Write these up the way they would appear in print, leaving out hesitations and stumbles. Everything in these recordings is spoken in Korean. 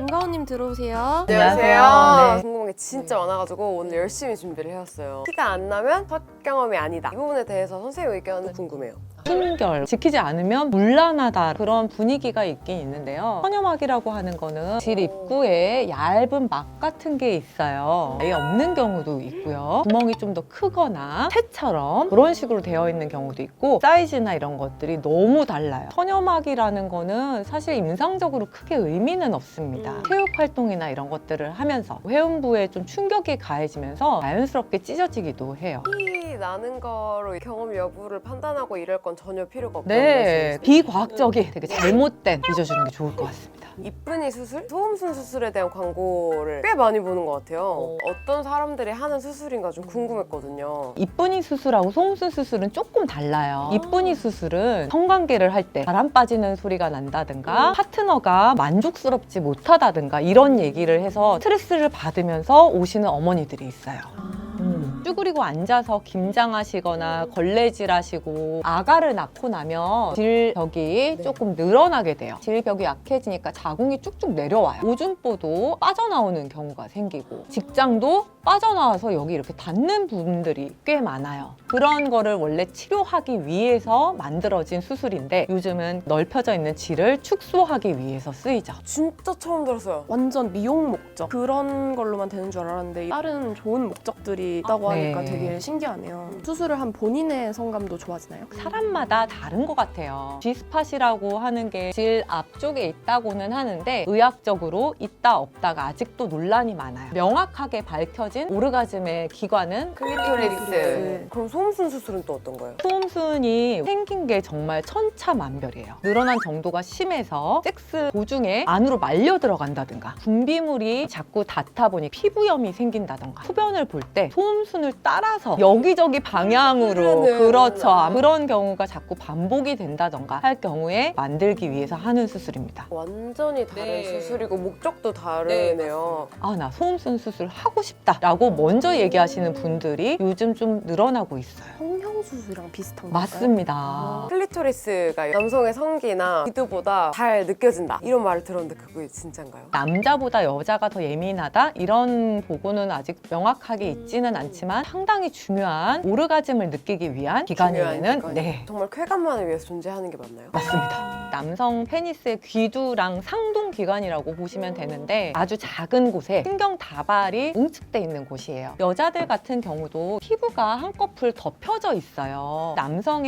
김가온님 들어오세요. 안녕하세요. 네. 궁금한 게 진짜 많아가지고 오늘 열심히 준비를 해왔어요. 티가 안 나면 첫 경험이 아니다. 이 부분에 대해서 선생님 의견은 궁금해요. 숨결 지키지 않으면 문란하다 그런 분위기가 있긴 있는데요. 선염막이라고 하는 거는 질 입구에 얇은 막 같은 게 있어요. 아예 없는 경우도 있고요. 구멍이 좀 더 크거나 채처럼 그런 식으로 되어 있는 경우도 있고 사이즈나 이런 것들이 너무 달라요. 선염막이라는 거는 사실 임상적으로 크게 의미는 없습니다. 체육 활동이나 이런 것들을 하면서 회음부에 좀 충격이 가해지면서 자연스럽게 찢어지기도 해요. 티 나는 거로 경험 여부를 판단하고 이럴 건 전혀 필요가 없다는 네, 말씀이시죠? 비과학적인 되게 잘못된 잊어주는 게 좋을 것 같습니다. 이쁜이 수술? 소음순 수술에 대한 광고를 꽤 많이 보는 것 같아요. 어떤 사람들이 하는 수술인가 좀 궁금했거든요. 이쁜이 수술하고 소음순 수술은 조금 달라요. 이쁜이 수술은 성관계를 할 때 바람 빠지는 소리가 난다든가 파트너가 만족스럽지 못하다든가 이런 얘기를 해서 스트레스를 받으면서 오시는 어머니들이 있어요. 쭈그리고 앉아서 김장하시거나 걸레질 하시고 아가를 낳고 나면 질벽이 조금 늘어나게 돼요. 질벽이 약해지니까 자궁이 쭉쭉 내려와요. 오줌보도 빠져나오는 경우가 생기고 직장도 빠져나와서 여기 이렇게 닿는 분들이 꽤 많아요. 그런 거를 원래 치료하기 위해서 만들어진 수술인데 요즘은 넓혀져 있는 질을 축소하기 위해서 쓰이죠. 진짜 처음 들었어요. 완전 미용 목적 그런 걸로만 되는 줄 알았는데 다른 좋은 목적들이 있다고 하니까 네. 되게 신기하네요. 수술을 한 본인의 성감도 좋아지나요? 사람마다 다른 것 같아요. G스팟이라고 하는 게 질 앞쪽에 있다고는 하는데 의학적으로 있다 없다가 아직도 논란이 많아요. 명확하게 밝혀진 오르가즘의 기관은 클리토리스. 그럼 소음순 수술은 또 어떤 거예요? 소음순이 생긴 게 정말 천차만별이에요. 늘어난 정도가 심해서 섹스 도중에 안으로 말려 들어간다든가 분비물이 자꾸 닿다 보니 피부염이 생긴다든가 소변을 볼 때 소음순을 따라서 여기저기 방향으로 그렇죠. 그런 경우가 자꾸 반복이 된다던가 할 경우에 만들기 위해서 하는 수술입니다. 완전히 다른 수술이고 목적도 다르네요. 아, 나 소음순 수술 하고 싶다 라고 먼저 얘기하시는 분들이 요즘 좀 늘어나고 있어요. 성형수술이랑 비슷한 건가요? 맞습니다. 클리토리스가 남성의 성기나 기두보다 잘 느껴진다 이런 말을 들었는데 그게 진짠가요? 남자보다 여자가 더 예민하다 이런 보고는 아직 명확하게 있지는 않지만 상당히 중요한 오르가즘을 느끼기 위한 기관이면은 네, 정말 쾌감만을 위해서 존재하는 게 맞나요? 맞습니다. 남성 페니스의 귀두랑 상동 기관이라고 보시면 되는데 아주 작은 곳에 신경 다발이 응축돼 있는 곳이에요. 여자들 같은 경우도 피부가 한꺼풀 덮여져 있어요.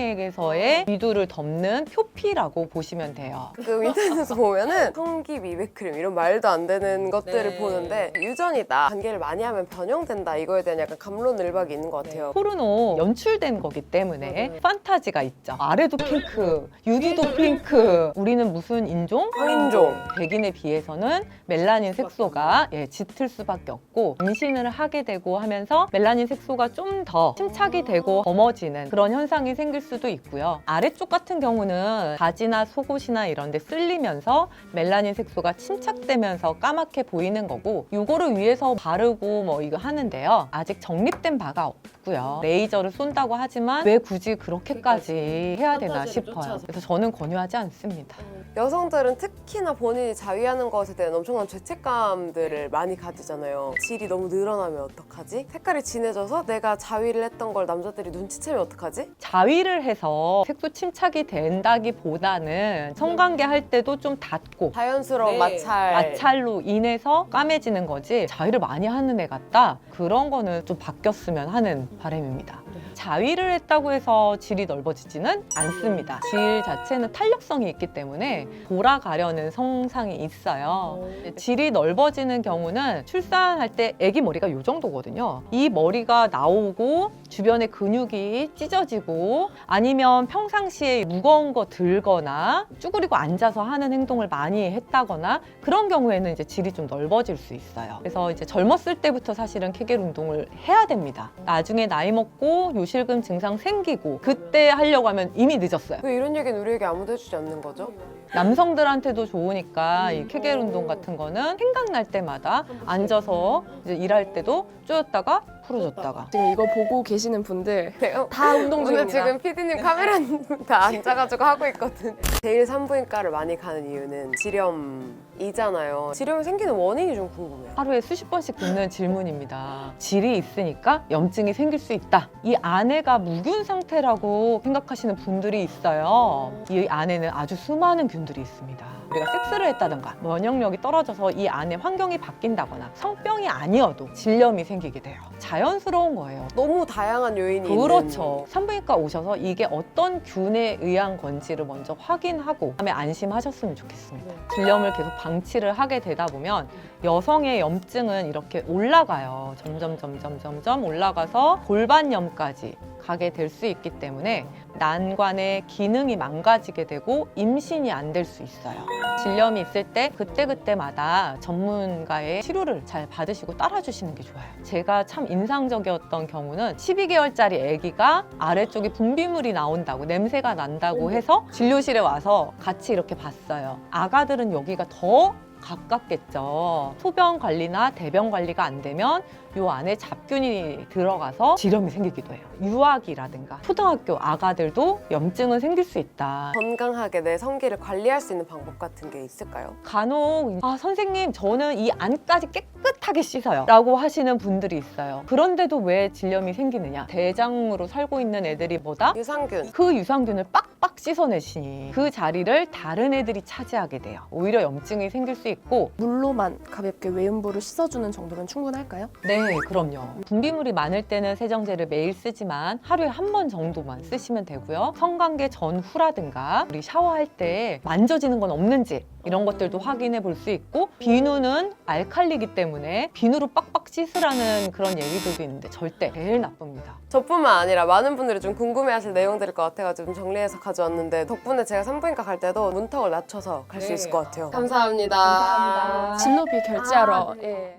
남성에게서의 귀두를 덮는 표피라고 보시면 돼요. 그 인터넷에서 보면은 성기 미백 크림 이런 말도 안 되는 것들을 보는데 유전이다, 관계를 많이 하면 변형된다 이거에 대한 약간 감론을박이 있는 것 같아요. 포르노 연출된 거기 때문에 판타지가 있죠. 아래도 핑크, 유디도 핑크. 우리는 무슨 인종? 황인종. 백인에 비해서는 멜라닌 색소가 짙을 수밖에 없고 임신을 하게 되고 하면서 멜라닌 색소가 좀 더 침착이 되고 검어지는 그런 현상이 생길 수도 있고요. 아래쪽 같은 경우는 바지나 속옷이나 이런 데 쓸리면서 멜라닌 색소가 침착되면서 까맣게 보이는 거고 이거를 위해서 바르고 뭐 이거 하는데요. 아직 정립된 바가 없고요. 레이저를 쏜다고 하지만 왜 굳이 그렇게까지 해야 되나 싶어요. 그래서 저는 권유하지 않습니다. 여성들은 특히나 본인이 자위하는 것에 대한 엄청난 죄책감들을 많이 가지잖아요. 질이 너무 늘어나면 어떡하지? 색깔이 진해져서 내가 자위를 했던 걸 남자들이 눈치채면 어떡하지? 자위를 해서 색소 침착이 된다기보다는 성관계 할 때도 좀 닿고 자연스러운 마찰로 인해서 까매지는 거지 자위를 많이 하는 애 같다? 그런 거는 좀 바뀌었으면 하는 바람입니다. 자위를 했다고 해서 질이 넓어지지는 않습니다. 질 자체는 탄력성이 있기 때문에 돌아가려는 성상이 있어요. 질이 넓어지는 경우는 출산할 때 아기 머리가 이 정도거든요. 이 머리가 나오고 주변에 근육이 찢어지고 아니면 평상시에 무거운 거 들거나 쭈그리고 앉아서 하는 행동을 많이 했다거나 그런 경우에는 이제 질이 좀 넓어질 수 있어요. 그래서 이제 젊었을 때부터 사실은 케겔 운동을 해야 됩니다. 나중에 나이 먹고 요실금 증상 생기고 그때 하려고 하면 이미 늦었어요. 왜 이런 얘기는 우리에게 아무도 해주지 않는 거죠? 남성들한테도 좋으니까 이 케겔 운동 같은 거는 생각날 때마다 앉아서 이제 일할 때도 쪼였다가 풀어줬다가 지금 이거 보고 계시는 분들 네, 다 운동 오늘 중입니다. 지금 피디님 카메라님 다 앉아가지고 하고 있거든. 제일 산부인과를 많이 가는 이유는 지렴이 질염이잖아요. 질염이 생기는 원인이 좀 궁금해요. 하루에 수십 번씩 듣는 질문입니다. 질이 있으니까 염증이 생길 수 있다. 이 안에가 무균 상태라고 생각하시는 분들이 있어요. 이 안에는 아주 수많은 균들이 있습니다. 우리가 섹스를 했다던가 면역력이 떨어져서 이 안에 환경이 바뀐다거나 성병이 아니어도 질염이 생기게 돼요. 자연스러운 거예요. 너무 다양한 요인이 그렇죠. 산부인과 오셔서 이게 어떤 균에 의한 건지를 먼저 확인하고 그다음에 안심하셨으면 좋겠습니다. 질염을 계속 방치를 하게 되다 보면 여성의 염증은 이렇게 올라가요. 점점 올라가서 골반염까지 가게 될 수 있기 때문에 난관의 기능이 망가지게 되고 임신이 안 될 수 있어요. 질염이 있을 때 그때그때마다 전문가의 치료를 잘 받으시고 따라주시는 게 좋아요. 제가 참 인상적이었던 경우는 12개월짜리 아기가 아래쪽에 분비물이 나온다고 냄새가 난다고 해서 진료실에 와서 같이 이렇게 봤어요. 아가들은 여기가 더 가깝겠죠. 소변 관리나 대변 관리가 안 되면 요 안에 잡균이 들어가서 질염이 생기기도 해요. 유아기라든가 초등학교 아가들도 염증은 생길 수 있다. 건강하게 내 성기를 관리할 수 있는 방법 같은 게 있을까요? 간혹 선생님 저는 이 안까지 깨끗하게 씻어요 라고 하시는 분들이 있어요. 그런데도 왜 질염이 생기느냐? 대장으로 살고 있는 애들이 뭐다? 유산균. 그 유산균을 빡빡 씻어내시니 그 자리를 다른 애들이 차지하게 돼요. 오히려 염증이 생길 수 있고. 물로만 가볍게 외음부를 씻어주는 정도면 충분할까요? 네, 그럼요. 분비물이 많을 때는 세정제를 매일 쓰지만 하루에 한 번 정도만 쓰시면 되고요. 성관계 전후라든가 우리 샤워할 때 만져지는 건 없는지 이런 것들도 확인해 볼 수 있고, 비누는 알칼리이기 때문에 비누로 빡빡 씻으라는 그런 얘기들도 있는데 절대 제일 나쁩니다. 저뿐만 아니라 많은 분들이 좀 궁금해하실 내용들일 것 같아가지고 좀 정리해서 가져왔는데, 덕분에 제가 산부인과 갈 때도 문턱을 낮춰서 갈 수 있을 것 같아요. 감사합니다. 진로비 결제하러. 예.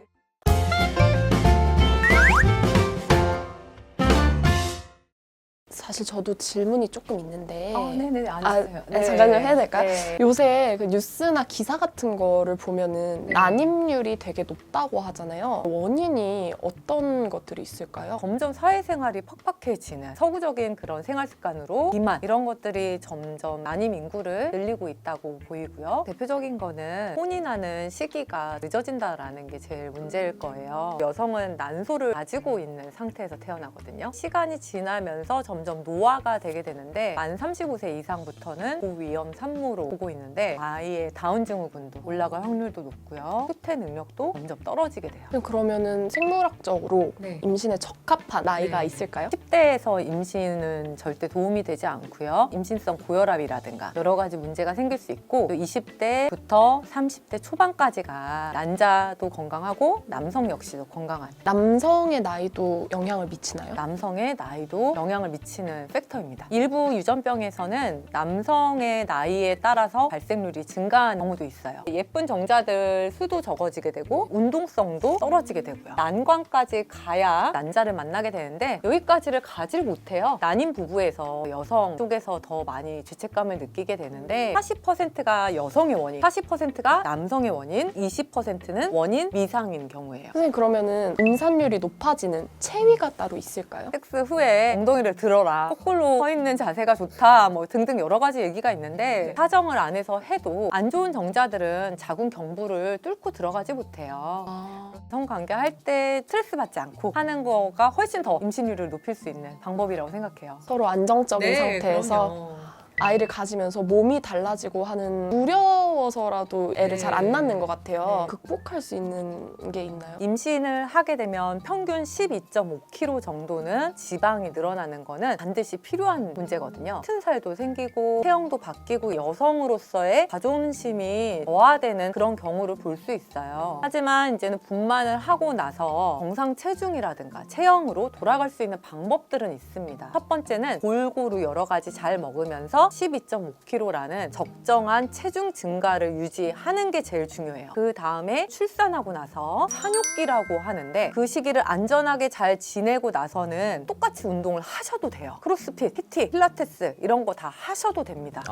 사실 저도 질문이 조금 있는데. 네네, 잠깐요, 해야 될까요? 네. 요새 그 뉴스나 기사 같은 거를 보면은 난임률이 되게 높다고 하잖아요. 원인이 어떤 것들이 있을까요? 점점 사회생활이 팍팍해지는 서구적인 그런 생활 습관으로 비만 이런 것들이 점점 난임 인구를 늘리고 있다고 보이고요. 대표적인 거는 혼인하는 시기가 늦어진다라는 게 제일 문제일 거예요. 여성은 난소를 가지고 있는 상태에서 태어나거든요. 시간이 지나면서 점점 노화가 되게 되는데 만 35세 이상부터는 고위험 산모로 보고 있는데 아이의 다운 증후군도 올라갈 확률도 높고요. 후퇴 능력도 점점 떨어지게 돼요. 그러면은 생물학적으로 임신에 적합한 나이가 있을까요? 10대에서 임신은 절대 도움이 되지 않고요. 임신성 고혈압이라든가 여러 가지 문제가 생길 수 있고, 또 20대부터 30대 초반까지가 난자도 건강하고 남성 역시도 건강한, 남성의 나이도 영향을 미치나요? 남성의 나이도 영향을 미치는 팩터입니다. 일부 유전병에서는 남성의 나이에 따라서 발생률이 증가하는 경우도 있어요. 예쁜 정자들 수도 적어지게 되고 운동성도 떨어지게 되고요. 난관까지 가야 난자를 만나게 되는데 여기까지를 가질 못해요. 난임 부부에서 여성 쪽에서 더 많이 죄책감을 느끼게 되는데 40%가 여성의 원인, 40%가 남성의 원인, 20%는 원인 미상인 경우예요. 선생님, 그러면은 임산율이 높아지는 체위가 따로 있을까요? 섹스 후에 엉덩이를 들어라, 거꾸로 서 있는 자세가 좋다, 뭐 등등 여러 가지 얘기가 있는데 사정을 안 해서 해도 안 좋은 정자들은 자궁 경부를 뚫고 들어가지 못해요. 성관계 할 때 스트레스 받지 않고 하는 거가 훨씬 더 임신율을 높일 수 있는 방법이라고 생각해요. 서로 안정적인 상태에서 그럼요. 아이를 가지면서 몸이 달라지고 하는 두려워서라도 애를 잘 안 낳는 것 같아요. 극복할 수 있는 게 있나요? 임신을 하게 되면 평균 12.5kg 정도는 지방이 늘어나는 거는 반드시 필요한 문제거든요. 튼살도 생기고 체형도 바뀌고 여성으로서의 자존심이 저하되는 그런 경우를 볼 수 있어요. 하지만 이제는 분만을 하고 나서 정상 체중이라든가 체형으로 돌아갈 수 있는 방법들은 있습니다. 첫 번째는 골고루 여러 가지 잘 먹으면서 12.5kg라는 적정한 체중 증가를 유지하는 게 제일 중요해요. 그 다음에 출산하고 나서 산육기라고 하는데 그 시기를 안전하게 잘 지내고 나서는 똑같이 운동을 하셔도 돼요. 크로스핏, PT, 필라테스 이런 거 다 하셔도 됩니다.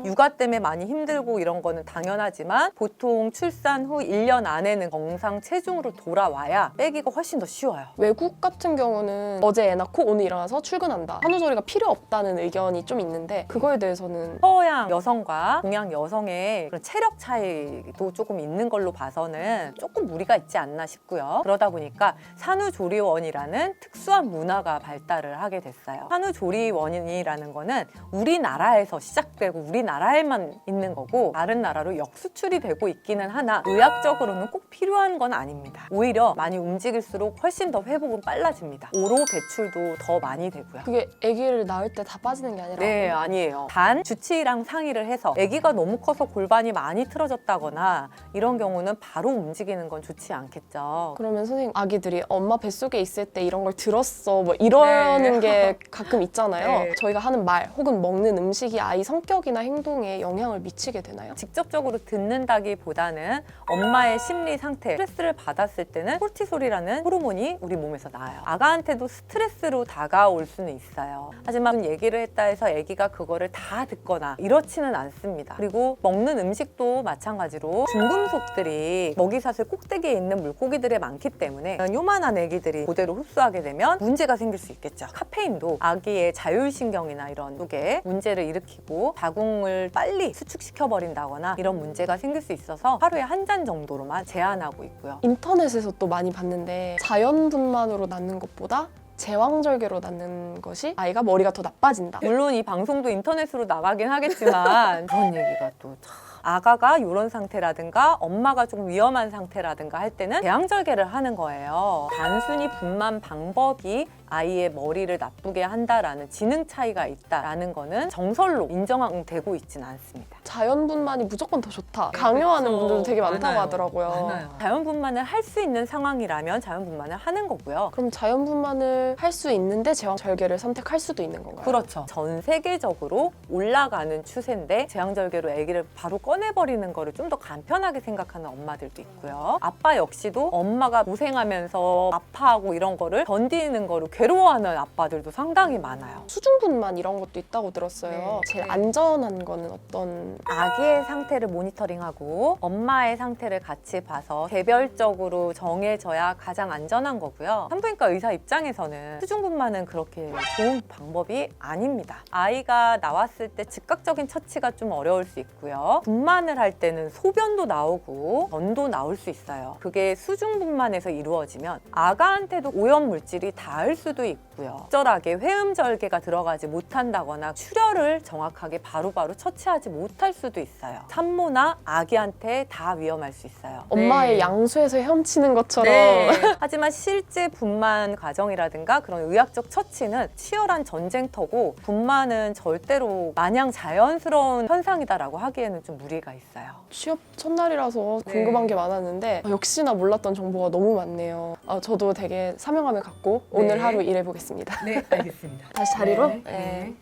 육아 때문에 많이 힘들고 이런 거는 당연하지만 보통 출산 후 1년 안에는 정상 체중으로 돌아와야 빼기가 훨씬 더 쉬워요. 외국 같은 경우는 어제 애 낳고 오늘 일어나서 출근한다, 산후조리가 필요 없다는 의견이 좀 있는데 그건 그거에 대해서는 서양 여성과 동양 여성의 그런 체력 차이도 조금 있는 걸로 봐서는 조금 무리가 있지 않나 싶고요. 그러다 보니까 산후조리원이라는 특수한 문화가 발달을 하게 됐어요. 산후조리원이라는 거는 우리나라에서 시작되고 우리나라에만 있는 거고 다른 나라로 역수출이 되고 있기는 하나 의학적으로는 꼭 필요한 건 아닙니다. 오히려 많이 움직일수록 훨씬 더 회복은 빨라집니다. 오로 배출도 더 많이 되고요. 그게 아기를 낳을 때 다 빠지는 게 아니라 네, 아니에요. 단 주치의랑 상의를 해서 아기가 너무 커서 골반이 많이 틀어졌다거나 이런 경우는 바로 움직이는 건 좋지 않겠죠. 그러면 선생님 아기들이 엄마 뱃속에 있을 때 이런 걸 들었어 뭐 이러는 게 가끔 있잖아요. 네. 저희가 하는 말 혹은 먹는 음식이 아이 성격이나 행동에 영향을 미치게 되나요? 직접적으로 듣는다기보다는 엄마의 심리 상태, 스트레스를 받았을 때는 코르티솔이라는 호르몬이 우리 몸에서 나와요. 아가한테도 스트레스로 다가올 수는 있어요. 하지만 얘기를 했다 해서 아기가 그거를 다 듣거나 이렇지는 않습니다. 그리고 먹는 음식도 마찬가지로 중금속들이 먹이사슬 꼭대기에 있는 물고기들에 많기 때문에 요만한 아기들이 그대로 흡수하게 되면 문제가 생길 수 있겠죠. 카페인도 아기의 자율신경이나 이런 쪽에 문제를 일으키고 자궁을 빨리 수축시켜버린다거나 이런 문제가 생길 수 있어서 하루에 한 잔 정도로만 제한하고 있고요. 인터넷에서 또 많이 봤는데 자연분만으로 낳는 것보다 제왕절개로 낳는 것이 아이가 머리가 더 나빠진다. 물론 이 방송도 인터넷으로 나가긴 하겠지만 그런 얘기가 또 참. 아가가 이런 상태라든가 엄마가 조금 위험한 상태라든가 할 때는 제왕절개를 하는 거예요. 단순히 분만 방법이 아이의 머리를 나쁘게 한다라는 지능 차이가 있다라는 거는 정설로 인정되고 있지는 않습니다. 자연분만이 무조건 더 좋다. 강요하는 그렇죠. 분들도 되게 많다고 많아요. 하더라고요. 많아요. 자연분만을 할 수 있는 상황이라면 자연분만을 하는 거고요. 그럼 자연분만을 할 수 있는데 제왕절개를 선택할 수도 있는 건가요? 그렇죠. 전 세계적으로 올라가는 추세인데 제왕절개로 아기를 바로 꺼내버리는 거를 좀 더 간편하게 생각하는 엄마들도 있고요. 아빠 역시도 엄마가 고생하면서 아파하고 이런 거를 견디는 거를 괴로워하는 아빠들도 상당히 많아요. 수중분만 이런 것도 있다고 들었어요. 네. 제일 네. 안전한 거는 어떤 아기의 상태를 모니터링하고 엄마의 상태를 같이 봐서 개별적으로 정해져야 가장 안전한 거고요. 산부인과 의사 입장에서는 수중분만은 그렇게 좋은 방법이 아닙니다. 아이가 나왔을 때 즉각적인 처치가 좀 어려울 수 있고요. 분만을 할 때는 소변도 나오고 전도 나올 수 있어요. 그게 수중분만에서 이루어지면 아가한테도 오염물질이 닿을 수도 있고요. 적절하게 회음절개가 들어가지 못한다거나 출혈을 정확하게 바로바로 처치하지 못할 수도 있어요. 산모나 아기한테 다 위험할 수 있어요. 엄마의 네. 양수에서 헤엄치는 것처럼 네. 하지만 실제 분만 과정이라든가 그런 의학적 처치는 치열한 전쟁터고 분만은 절대로 마냥 자연스러운 현상이다라고 하기에는 좀 무리가 있어요. 취업 첫날이라서 네. 궁금한 게 많았는데 역시나 몰랐던 정보가 너무 많네요. 저도 되게 사명감을 갖고 네. 오늘 하루 일해보겠습니다. 네, 알겠습니다. 다시 자리로? 네.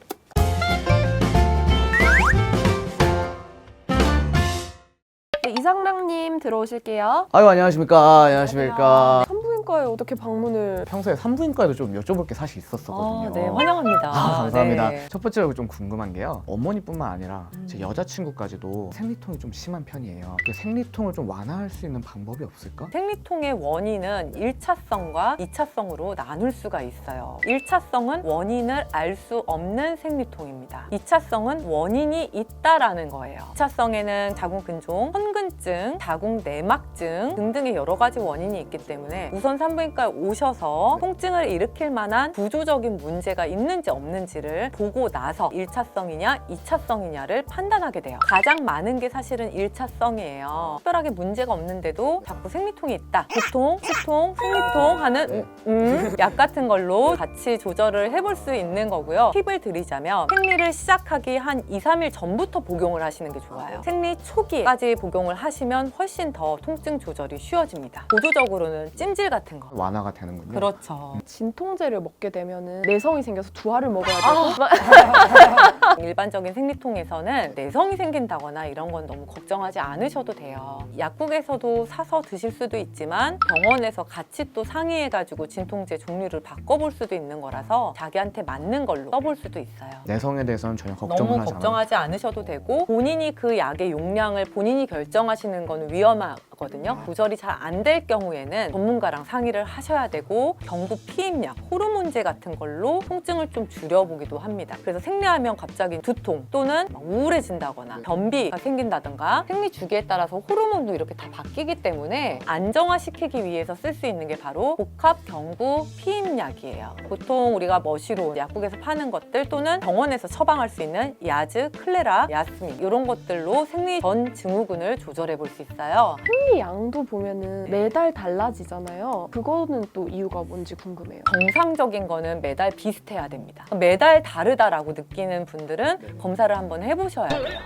네, 이상랑님 들어오실게요. 아유 안녕하십니까. 안녕하십니까. 산부인과에 어떻게 방문을 평소에 산부인과에도 좀 여쭤볼 게 사실 있었거든요. 네, 환영합니다. 감사합니다. 네. 첫 번째로 좀 궁금한 게요. 어머니뿐만 아니라 제 여자친구까지도 생리통이 좀 심한 편이에요. 그 생리통을 좀 완화할 수 있는 방법이 없을까? 생리통의 원인은 1차성과 2차성으로 나눌 수가 있어요. 1차성은 원인을 알 수 없는 생리통입니다. 2차성은 원인이 있다라는 거예요. 2차성에는 자궁근종, 헌근증, 자궁내막증 등등의 여러 가지 원인이 있기 때문에 우선 산부인과에 오셔서 통증을 일으킬 만한 구조적인 문제가 있는지 없는지를 보고 나서 1차성이냐 2차성이냐를 판단하게 돼요. 가장 많은 게 사실은 1차성이에요. 특별하게 문제가 없는데도 자꾸 생리통이 있다. 두통, 치통, 생리통 하는 약 같은 걸로 같이 조절을 해볼 수 있는 거고요. 팁을 드리자면 생리를 시작하기 한 2, 3일 전부터 복용을 하시는 게 좋아요. 생리 초기까지 복용을 하시면 훨씬 더 통증 조절이 쉬워집니다. 보조적으로는 찜질 같은 거. 완화가 되는군요. 그렇죠. 진통제를 먹게 되면은 내성이 생겨서 두 알을 먹어야 되고 일반적인 생리통에서는 내성이 생긴다거나 이런 건 너무 걱정하지 않으셔도 돼요. 약국에서도 사서 드실 수도 있지만 병원에서 같이 또 상의해가지고 진통제 종류를 바꿔볼 수도 있는 거라서 자기한테 맞는 걸로 써볼 수도 있어요. 내성에 대해서는 전혀 걱정을 너무 하지 않아요. 걱정하지 않으셔도 되고 본인이 그 약의 용량을 본인이 결정하시는 건 위험하거든요. 있거든요. 조절이 잘 안 될 경우에는 전문가랑 상의를 하셔야 되고 경부 피임약, 호르몬제 같은 걸로 통증을 좀 줄여보기도 합니다. 그래서 생리하면 갑자기 두통 또는 막 우울해진다거나 변비가 생긴다든가 생리 주기에 따라서 호르몬도 이렇게 다 바뀌기 때문에 안정화시키기 위해서 쓸 수 있는 게 바로 복합 경부 피임약이에요. 보통 우리가 머시로 약국에서 파는 것들 또는 병원에서 처방할 수 있는 야즈, 클레라, 야스민 이런 것들로 생리 전 증후군을 조절해 볼 수 있어요. 생리 양도 보면은 매달 달라지잖아요. 그거는 또 이유가 뭔지 궁금해요. 정상적인 거는 매달 비슷해야 됩니다. 매달 다르다라고 느끼는 분들은 검사를 한번 해보셔야 돼요.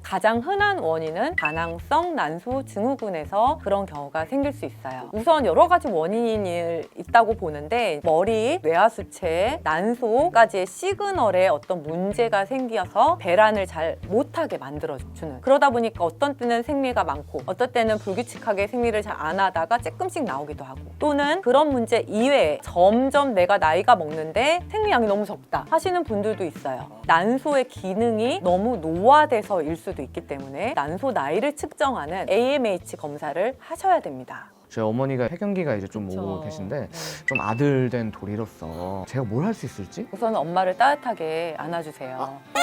가장 흔한 원인은 다낭성 난소 증후군에서 그런 경우가 생길 수 있어요. 우선 여러 가지 원인이 있다고 보는데 머리, 뇌하수체, 난소까지의 시그널에 어떤 문제가 생겨서 배란을 잘 못하게 만들어주는, 그러다 보니까 어떤 때는 생리가 많고 어떤 때는 불규칙하게 생리를 잘 안 하다가 조금씩 나오기도 하고, 또는 그런 문제 이외에 점점 내가 나이가 먹는데 생리량이 너무 적다 하시는 분들도 있어요. 난소의 기능이 너무 노화돼서일 수도 있기 때문에 난소 나이를 측정하는 AMH 검사를 하셔야 됩니다. 저희 어머니가 폐경기가 이제 좀 오고 계신데 좀 아들 된 도리로서 제가 뭘 할 수 있을지? 우선 엄마를 따뜻하게 안아주세요.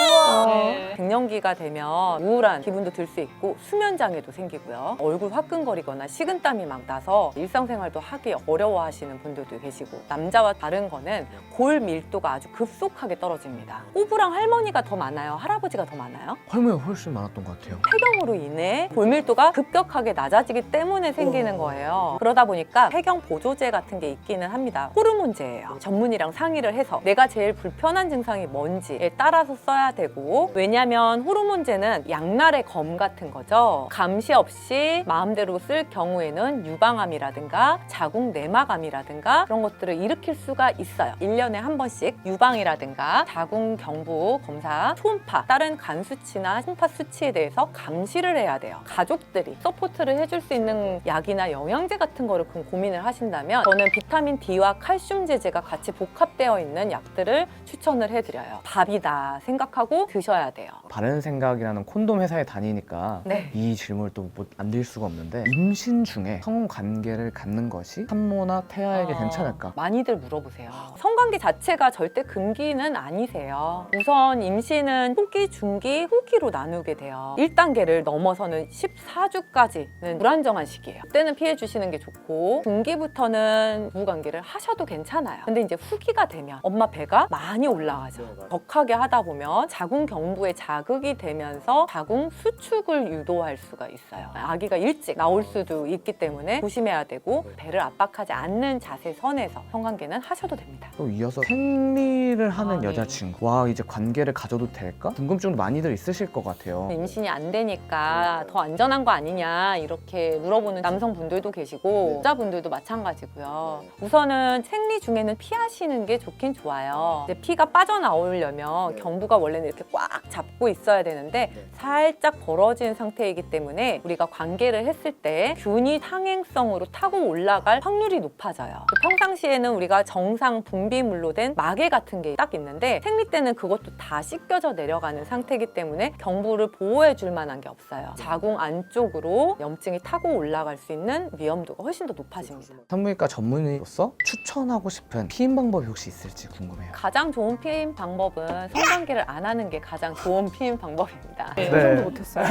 갱년기가 되면 우울한 기분도 들 수 있고 수면 장애도 생기고요. 얼굴 화끈거리거나 식은땀이 막 나서 일상생활도 하기 어려워하시는 분들도 계시고, 남자와 다른 거는 골 밀도가 아주 급속하게 떨어집니다. 호부랑 할머니가 더 많아요? 할아버지가 더 많아요? 할머니가 훨씬 많았던 것 같아요. 폐경으로 인해 골 밀도가 급격하게 낮아지기 때문에 생기는 거예요. 그러다 보니까 폐경 보조제 같은 게 있기는 합니다. 호르몬제예요. 전문의랑 상의를 해서 내가 제일 불편한 증상이 뭔지에 따라서 써야 되고, 왜냐면 호르몬제는 양날의 검 같은 거죠. 감시 없이 마음대로 쓸 경우에는 유방암이라든가 자궁 내막암이라든가 그런 것들을 일으킬 수가 있어요. 1년에 한 번씩 유방이라든가 자궁 경부 검사, 초음파, 다른 간 수치나 초음파 수치에 대해서 감시를 해야 돼요. 가족들이 서포트를 해줄 수 있는 약이나 영양제 같은 거를 고민을 하신다면 저는 비타민 D와 칼슘 제제가 같이 복합되어 있는 약들을 추천을 해드려요. 밥이다 생각하고 드셔야 돼요. 바른 생각이라는 콘돔 회사에 다니니까 네. 이 질문을 또 안 드릴 수가 없는데, 임신 중에 성관계를 갖는 것이 산모나 태아에게 괜찮을까? 많이들 물어보세요. 성관계 자체가 절대 금기는 아니세요. 우선 임신은 초기, 중기, 후기로 나누게 돼요. 1단계를 넘어서는 14주까지는 불안정한 시기예요. 그때는 피해 주시는 게 좋고, 중기부터는 부부관계를 하셔도 괜찮아요. 근데 이제 후기가 되면 엄마 배가 많이 올라가죠. 격하게 하다 보면 자궁 경부에 자극이 되면서 자궁 수축을 유도할 수가 있어요. 아기가 일찍 나올 수도 있기 때문에 조심해야 되고, 배를 압박하지 않는 자세 선에서 성관계는 하셔도 됩니다. 또 이어서 생리를 하는 네. 여자친구, 와 이제 관계를 가져도 될까? 궁금증도 많이들 있으실 것 같아요. 임신이 안 되니까 더 안전한 거 아니냐 이렇게 물어보는 남성분들도 계시고 여자분들도 마찬가지고요. 우선은 생리 중에는 피하시는 게 좋긴 좋아요. 이제 피가 빠져나오려면 경부가 원래는 이렇게 꽉 잡고 있어야 되는데 살짝 벌어진 상태이기 때문에 우리가 관계를 했을 때 균이 상행성으로 타고 올라갈 확률이 높아져요. 평상시에는 우리가 정상 분비물로 된 마개 같은 게 딱 있는데 생리 때는 그것도 다 씻겨져 내려가는 상태이기 때문에 경부를 보호해 줄 만한 게 없어요. 자궁 안쪽으로 염증이 타고 올라갈 수 있는 위험도가 훨씬 더 높아집니다. 산부인과 전문의로서 추천하고 싶은 피임 방법이 혹시 있을지 궁금해요. 가장 좋은 피임 방법은 성관계를 안 하는 게 가장 좋은 피임 방법입니다. 상상도 못했어요.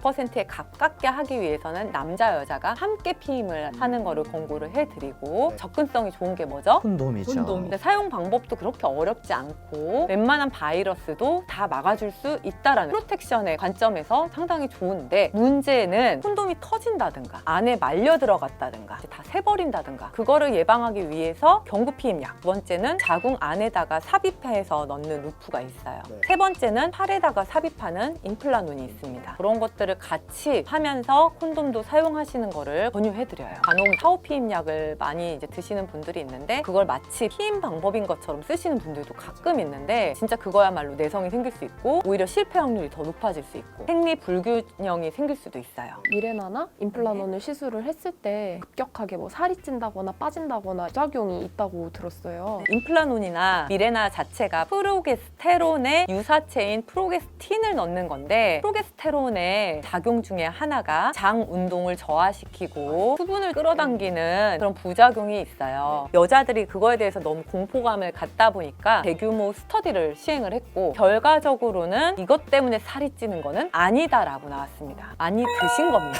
100%에 가깝게 하기 위해서는 남자 여자가 함께 피임을 하는 거를 권고를 해드리고, 접근성이 좋은 게 뭐죠? 콘돔이죠. 근데 사용 방법도 그렇게 어렵지 않고 웬만한 바이러스도 다 막아줄 수 있다라는 프로텍션의 관점에서 상당히 좋은데, 문제는 콘돔이 터진다든가 안에 말려 들어갔다든가 다 새버린다든가 그거를 예방하기 위해서 경부 피임약, 두 번째는 자궁 안에다가 삽입해서 넣는 루프가 있어요. 세 번째는 팔에다가 삽입하는 임플란론이 있습니다. 그런 것들을 같이 하면서 콘돔도 사용하시는 거를 권유해드려요. 간혹 사후 피임약을 많이 이제 드시는 분들이 있는데 그걸 마치 피임 방법인 것처럼 쓰시는 분들도 가끔 있는데, 진짜 그거야말로 내성이 생길 수 있고 오히려 실패 확률이 더 높아질 수 있고 생리 불균형이 생길 수도 있어요. 미레나나 임플란론을 시술을 했을 때 급격하게 뭐 살이 찐다거나 빠진다거나 부작용이 있다고 들었어요. 임플라논이나 미레나 자체가 프로게스테론의 유사체인 프로게스틴을 넣는 건데, 프로게스테론의 작용 중에 하나가 장 운동을 저하시키고 수분을 끌어당기는 그런 부작용이 있어요. 여자들이 그거에 대해서 너무 공포감을 갖다 보니까 대규모 스터디를 시행을 했고, 결과적으로는 이것 때문에 살이 찌는 거는 아니다라고 나왔습니다. 많이 드신 겁니다.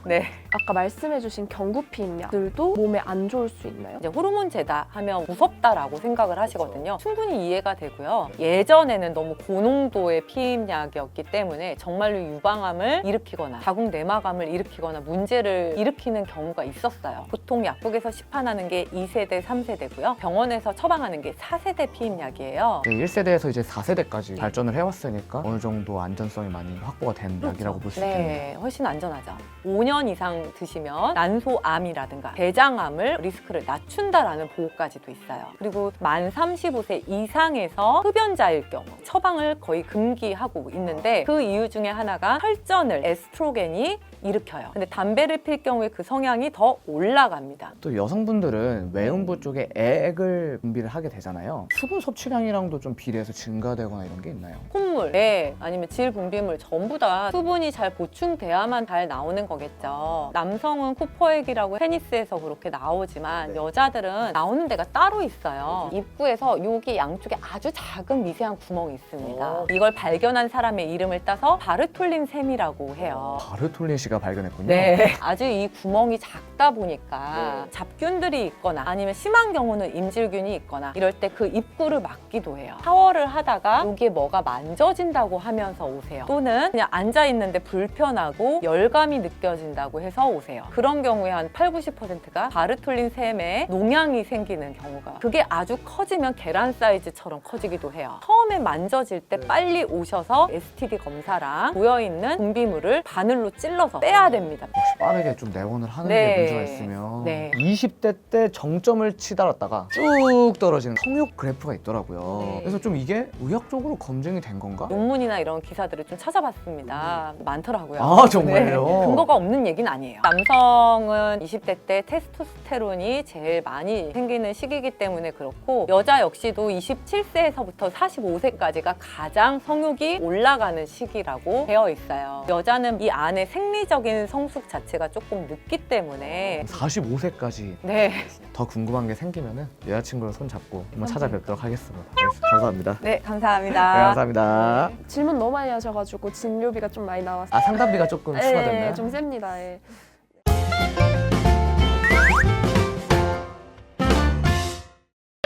네. 아까 말씀해주신 경구피임약들도 몸에 안 좋을 수 있나요? 이제 호르몬 제다 하면 무섭다라고 생각을 하시거든요. 충분히 이해가 되고요. 예전에는 너무 고농도의 피임약이었기 때문에 정말로 유방암을 일으키거나 자궁 내막암을 일으키거나 문제를 일으키는 경우가 있었어요. 보통 약국에서 시판하는 게 2세대, 3세대고요. 병원에서 처방하는 게 4세대 피임약이에요. 1세대에서 이제 4세대까지 발전을 해왔으니까 어느 정도 안전성이 많이 확보가 된 약이라고 볼 수 있겠네요. 네, 훨씬 안전하죠. 5년 이상 드시면 난소암이라든가 대장암을 리스크를 낮춘다라는 보고까지도 있어요. 그리고 만 35세 이상에서 흡연자일 경우 처방을 거의 금기하고 있는데, 그 이유 중에 하나가 혈전을 에스트로겐이 일으켜요. 근데 담배를 필 경우에 그 성향이 더 올라갑니다. 또 여성분들은 외음부 쪽에 액을 분비를 하게 되잖아요. 수분 섭취량이랑도 좀 비례해서 증가되거나 이런 게 있나요? 콧물, 네, 아니면 질 분비물 전부 다 수분이 잘 보충돼야만 잘 나오는 거겠죠. 남성은 쿠퍼액이라고 테니스에서 그렇게 나오지만 여자들은 나오는 데가 따로 있어요. 입구에서 여기 양쪽에 아주 작은 미세한 구멍이 있습니다. 이걸 발견한 사람의 이름을 따서 바르톨린 셈이라고 해요. 바르톨린 씨가 발견했군요. 네. 아주 이 구멍이 작다 보니까 잡균들이 있거나 아니면 심한 경우는 임질균이 있거나 이럴 때 그 입구를 막기도 해요. 샤워를 하다가 여기에 뭐가 만져진다고 하면서 오세요. 또는 그냥 앉아 있는데 불편하고 열감이 느껴진다고 해서 오세요. 그런 경우에 한 80~90%가 바르톨린 셈에 농양이 생기는 경우가, 그게 아주 커지면 계란 사이즈처럼 커지기도 해요. 처음에 만져질 때 빨리 오셔서 STD 검사랑 고여있는 분비물을 바늘로 찔러서 빼야 됩니다. 혹시 빠르게 좀 내원을 하는 네. 게 문제가 있으면 네. 20대 때 정점을 치달았다가 쭉 떨어지는 성욕 그래프가 있더라고요. 네. 그래서 좀 이게 의학적으로 검증이 된 건가? 논문이나 이런 기사들을 좀 찾아봤습니다. 많더라고요. 아, 정말요? 네. 근거가 없는 얘기는 아니에요. 남성은 20대 때 테스토스테론이 제일 많이 생기는 시기이기 때문에 그렇고, 여자 역시도 27세에서부터 45세까지가 가장 성욕이 올라가는 시기라고 되어 있어요. 여자는 이 안에 생리적인 성숙 자체가 조금 늦기 때문에 45세까지 네. 더 궁금한 게 생기면은 여자친구를 손잡고 한번 찾아뵙도록 하겠습니다. 감사합니다. 네, 감사합니다. 네, 감사합니다. 질문 너무 많이 하셔가지고 진료비가 좀 많이 나왔어요. 아, 상담비가 조금 추가됐나요? 네, 좀 셉니다. 예.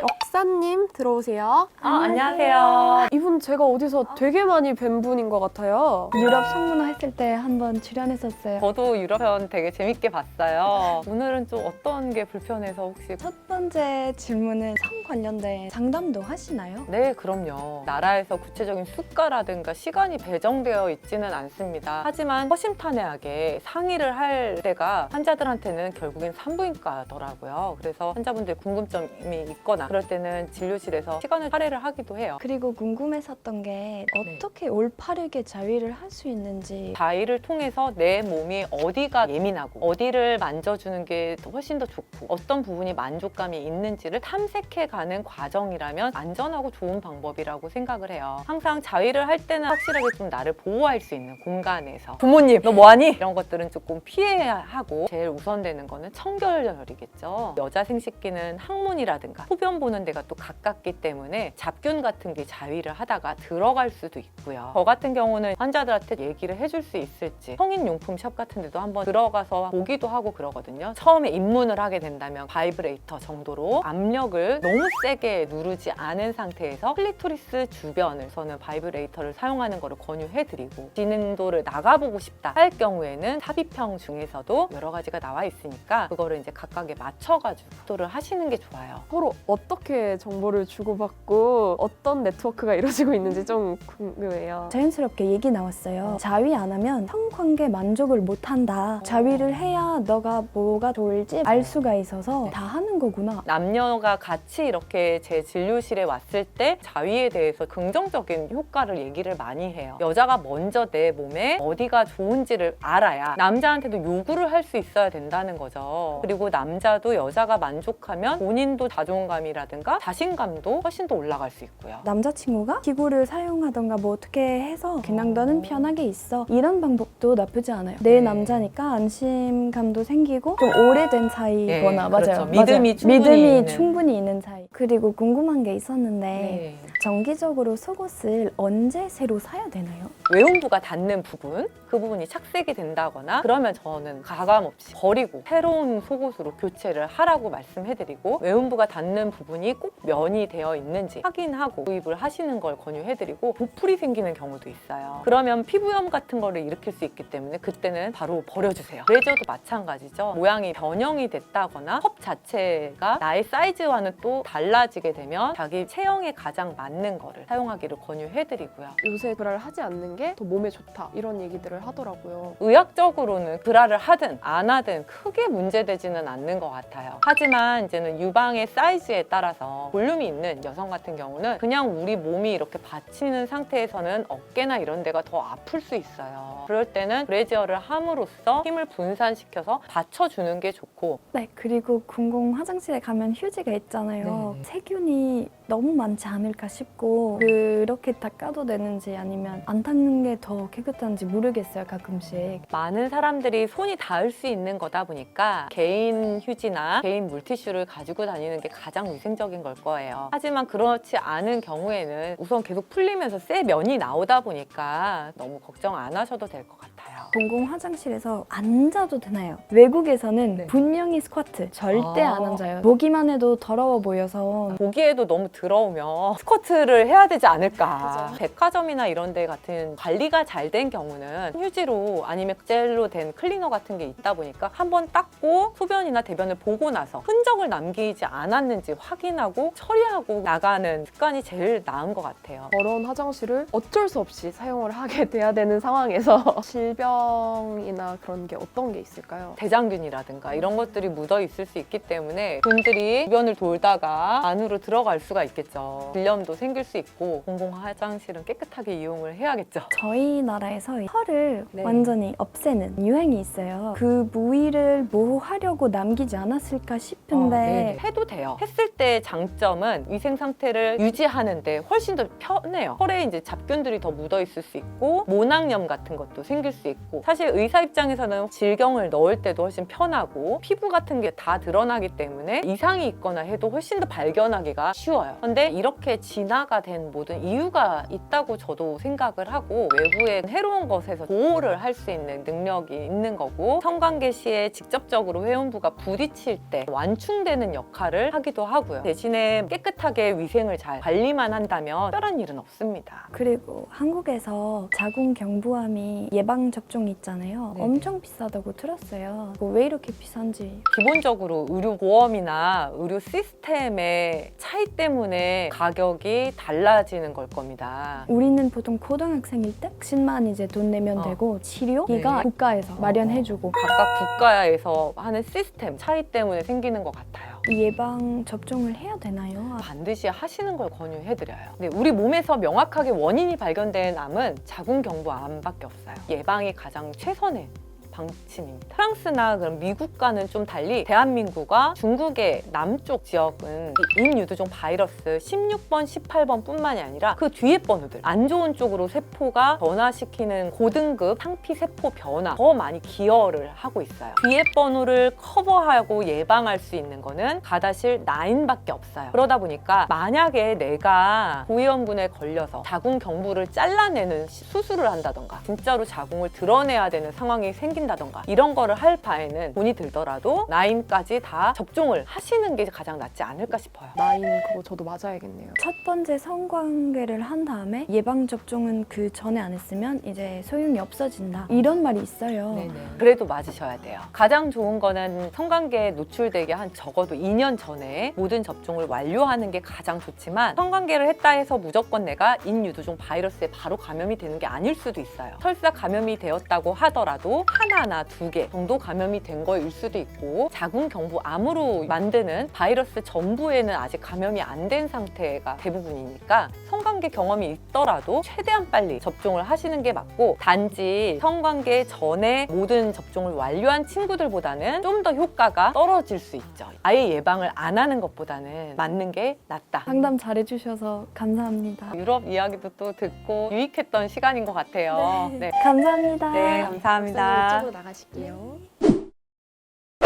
역사님 들어오세요. 안녕하세요. 이분 제가 어디서 되게 많이 뵌 분인 것 같아요. 유럽 성문화 했을 때 한번 출연했었어요. 저도 유럽편 되게 재밌게 봤어요. 오늘은 좀 어떤 게 불편해서 혹시? 첫 번째 질문은 성 관련된 상담도 하시나요? 네, 그럼요. 나라에서 구체적인 수가라든가 시간이 배정되어 있지는 않습니다. 하지만 허심탄회하게 상의를 할 때가 환자들한테는 결국엔 산부인과더라고요. 그래서 환자분들 궁금점이 있거나 그럴 때는 진료실에서 시간을 할애를 하기도 해요. 그리고 궁금했었던 게 어떻게 올바르게 자위를 할 수 있는지. 자위를 통해서 내 몸이 어디가 예민하고 어디를 만져주는 게 훨씬 더 좋고 어떤 부분이 만족감이 있는지를 탐색해가는 과정이라면 안전하고 좋은 방법이라고 생각을 해요. 항상 자위를 할 때는 확실하게 좀 나를 보호할 수 있는 공간에서 부모님 너 뭐하니? 이런 것들은 조금 피해야 하고, 제일 우선되는 거는 청결이겠죠. 여자 생식기는 항문이라든가 소변 보는 데가 또 가깝기 때문에 잡균 같은 게 자위를 하다가 들어갈 수도 있고요. 저 같은 경우는 환자들한테 얘기를 해줄 수 있을지 성인용품 샵 같은 데도 한번 들어가서 보기도 하고 그러거든요. 처음에 입문을 하게 된다면 바이브레이터 정도로 압력을 너무 세게 누르지 않은 상태에서 클리토리스 주변에서는 바이브레이터를 사용하는 것을 권유해드리고, 진행도를 나가보고 싶다 할 경우에는 삽입형 중에서도 여러 가지가 나와 있으니까 그거를 이제 각각에 맞춰가지고 시도를 하시는 게 좋아요. 서로 어떻게 어떻게 정보를 주고받고 어떤 네트워크가 이루어지고 있는지 좀 궁금해요. 자연스럽게 얘기 나왔어요. 자위 안 하면 성관계 만족을 못 한다. 자위를 해야 너가 뭐가 좋을지 알 수가 있어서 다 하는 거구나. 남녀가 같이 이렇게 제 진료실에 왔을 때 자위에 대해서 긍정적인 효과를 얘기를 많이 해요. 여자가 먼저 내 몸에 어디가 좋은지를 알아야 남자한테도 요구를 할 수 있어야 된다는 거죠. 그리고 남자도 여자가 만족하면 본인도 자존감이라든가 자신감도 훨씬 더 올라갈 수 있고요. 남자친구가 기구를 사용하던가 뭐 어떻게 해서 그냥 너는 편하게 있어. 이런 방법도 나쁘지 않아요. 내 네. 남자니까 안심감도 생기고 좀 오래된 사이거나 네, 맞아요. 그렇죠. 믿음이 충분히 믿음이 있는. 충분히 있는 사이. 그리고 궁금한 게 있었는데 네. 정기적으로 속옷을 언제 새로 사야 되나요? 외음부가 닿는 부분, 그 부분이 착색이 된다거나 그러면 저는 가감없이 버리고 새로운 속옷으로 교체를 하라고 말씀해드리고, 외음부가 닿는 부분이 꼭 면이 되어 있는지 확인하고 구입을 하시는 걸 권유해드리고, 보풀이 생기는 경우도 있어요. 그러면 피부염 같은 거를 일으킬 수 있기 때문에 그때는 바로 버려주세요. 브래지어도 마찬가지죠. 모양이 변형이 됐다거나 컵 자체가 나의 사이즈와는 또 달라지게 되면 자기 체형에 가장 맞는 거를 사용하기를 권유해드리고요. 요새 브라를 하지 않는 게 더 몸에 좋다 이런 얘기들을 하더라고요. 의학적으로는 브라를 하든 안 하든 크게 문제되지는 않는 것 같아요. 하지만 이제는 유방의 사이즈에 따라서 볼륨이 있는 여성 같은 경우는 그냥 우리 몸이 이렇게 받치는 상태에서는 어깨나 이런 데가 더 아플 수 있어요. 그럴 때는 브래지어를 함으로써 힘을 분산시켜서 받쳐주는 게 좋고. 네, 그리고 공공 화장실에 가면 휴지가 있잖아요. 네. 세균이 너무 많지 않을까 싶고 그렇게 닦아도 되는지 아니면 안 닦는 게 더 깨끗한지 모르겠어요, 가끔씩. 많은 사람들이 손이 닿을 수 있는 거다 보니까 개인 휴지나 개인 물티슈를 가지고 다니는 게 가장 위생적인 걸 거예요. 하지만 그렇지 않은 경우에는 우선 계속 풀리면서 새 면이 나오다 보니까 너무 걱정 안 하셔도 될 것 같아요. 공공 화장실에서 앉아도 되나요? 외국에서는 네. 분명히 스쿼트 절대 아. 안 앉아요. 보기만 해도 더러워 보여서. 보기에도 너무 더러우면 스쿼트를 해야 되지 않을까. 백화점이나 이런 데 같은 관리가 잘 된 경우는 휴지로 아니면 젤로 된 클리너 같은 게 있다 보니까 한번 닦고 소변이나 대변을 보고 나서 흔적을 남기지 않았는지 확인하고 처리하고 나가는 습관이 제일 나은 것 같아요. 저런 화장실을 어쩔 수 없이 사용을 하게 돼야 되는 상황에서 질병이나 그런 게 어떤 게 있을까요? 대장균이라든가 이런 것들이 묻어 있을 수 있기 때문에 분들이 주변을 돌다가 안으로 들어갈 수가 있겠죠. 질염도 생길 수 있고 공공 화장실은 깨끗하게 이용을 해야겠죠. 저희 나라에서 털을 네. 완전히 없애는 유행이 있어요. 그 부위를 보호하려고 남기지 않았을까 싶은데 네네. 해도 돼요. 했을 때 장점은 위생 상태를 유지하는데 훨씬 더 편해요. 털에 이제 잡균들이 더 묻어 있을 수 있고 모낭염 같은 것도 생길 수 있고, 사실 의사 입장에서는 질경을 넣을 때도 훨씬 편하고 피부 같은 게 다 드러나기 때문에 이상이 있거나 해도 훨씬 더 발견하기가 쉬워요. 근데 이렇게 진화가 된 모든 이유가 있다고 저도 생각을 하고, 외부의 해로운 것에서 보호를 할 수 있는 능력이 있는 거고, 성관계 시에 직접적으로 회음부가 부딪힐 때 완충되는 역할을 하기도 하고요. 대신에 깨끗하게 위생을 잘 관리만 한다면 특별한 일은 없습니다. 그리고 한국에서 자궁경부암이 예방 접종 있잖아요. 네네. 엄청 비싸다고 들었어요. 그거 왜 이렇게 비싼지. 기본적으로 의료 보험이나 의료 시스템의 차이 때문에 가격이 달라지는 걸 겁니다. 우리는 보통 고등학생일 때 백신만 이제 돈 내면 되고 치료 얘가 네. 국가에서 마련해주고 각각 국가에서 하는 시스템 차이 때문에 생기는 것 같아요. 이 예방 접종을 해야 되나요? 반드시 하시는 걸 권유해드려요. 네, 우리 몸에서 명확하게 원인이 발견된 암은 자궁경부암밖에 없어요. 예방이 가장 최선의 방침입니다. 프랑스나 그런 미국과는 좀 달리 대한민국과 중국의 남쪽 지역은 이 인유두종 바이러스 16번, 18번 뿐만이 아니라 그 뒤에 번호들, 안 좋은 쪽으로 세포가 변화시키는 고등급 상피세포 변화 더 많이 기여를 하고 있어요. 뒤에 번호를 커버하고 예방할 수 있는 거는 가다실 9밖에 없어요. 그러다 보니까 만약에 내가 고위험군에 걸려서 자궁경부를 잘라내는 수술을 한다던가 진짜로 자궁을 드러내야 되는 상황이 생긴다 하신다던가 이런 거를 할 바에는 돈이 들더라도 나인까지 다 접종을 하시는 게 가장 낫지 않을까 싶어요. 나인 그거 저도 맞아야겠네요. 첫 번째 성관계를 한 다음에 예방접종은 그 전에 안 했으면 이제 소용이 없어진다. 이런 말이 있어요. 그래도 맞으셔야 돼요. 가장 좋은 거는 성관계에 노출되게 한 적어도 2년 전에 모든 접종을 완료하는 게 가장 좋지만 성관계를 했다 해서 무조건 내가 인유두종 바이러스에 바로 감염이 되는 게 아닐 수도 있어요. 설사 감염이 되었다고 하더라도 하나나 2개 정도 감염이 된 거일 수도 있고 자궁경부암으로 만드는 바이러스 전부에는 아직 감염이 안 된 상태가 대부분이니까 성관계 경험이 있더라도 최대한 빨리 접종을 하시는 게 맞고 단지 성관계 전에 모든 접종을 완료한 친구들보다는 좀 더 효과가 떨어질 수 있죠. 아예 예방을 안 하는 것보다는 맞는 게 낫다. 상담 잘해주셔서 감사합니다. 유럽 이야기도 또 듣고 유익했던 시간인 것 같아요. 네, 감사합니다. 네, 감사합니다. 이쪽으로 나가실게요.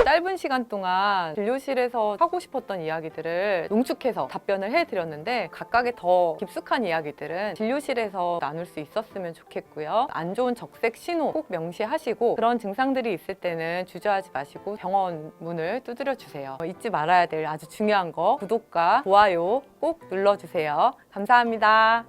짧은 시간 동안 진료실에서 하고 싶었던 이야기들을 농축해서 답변을 해드렸는데 각각의 더 깊숙한 이야기들은 진료실에서 나눌 수 있었으면 좋겠고요. 안 좋은 적색 신호 꼭 명시하시고 그런 증상들이 있을 때는 주저하지 마시고 병원 문을 두드려 주세요. 잊지 말아야 될 아주 중요한 거 구독과 좋아요 꼭 눌러주세요. 감사합니다.